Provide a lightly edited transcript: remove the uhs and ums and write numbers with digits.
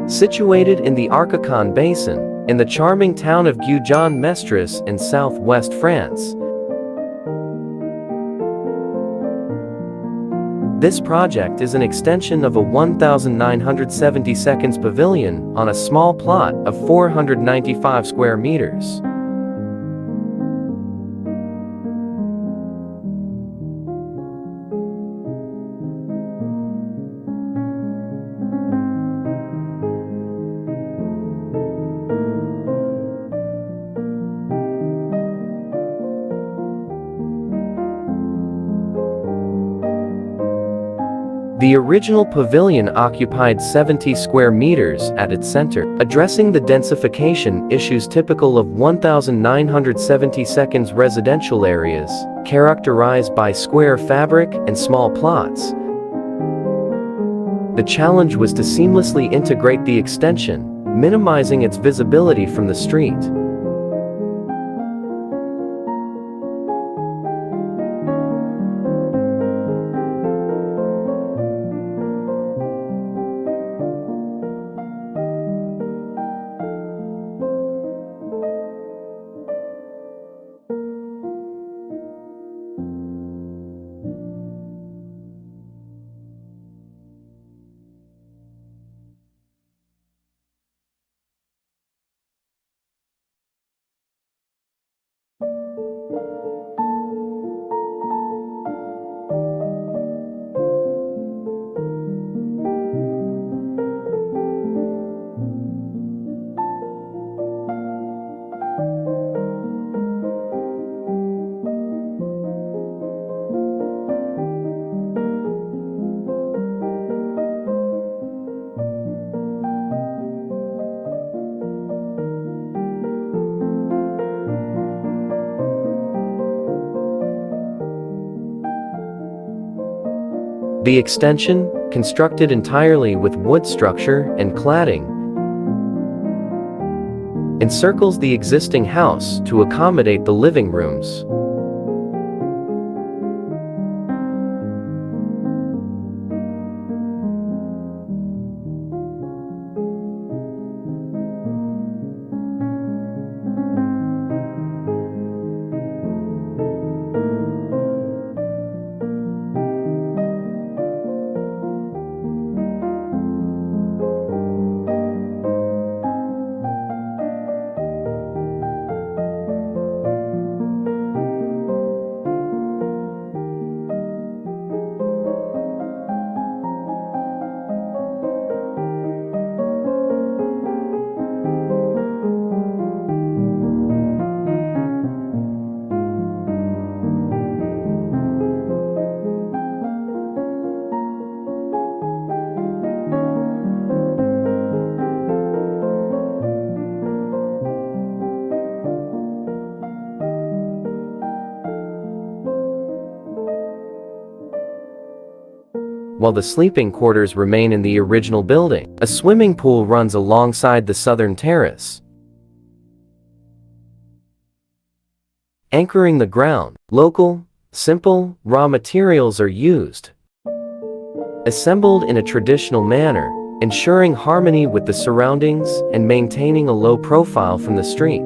Situated in the Arcachon Basin, in the charming town of Gujan-Mestras in southwest France. This project is an extension of a 1,970 pavilion on a small plot of 495 square meters. The original pavilion occupied 70 square meters at its center, addressing the densification issues typical of 1,970 residential areas, characterized by square fabric and small plots. The challenge was to seamlessly integrate the extension, minimizing its visibility from the street. The extension, constructed entirely with wood structure and cladding, encircles the existing house to accommodate the living rooms. While the sleeping quarters remain in the original building, a swimming pool runs alongside the southern terrace. Anchoring the ground, local, simple, raw materials are used, assembled in a traditional manner, ensuring harmony with the surroundings and maintaining a low profile from the street.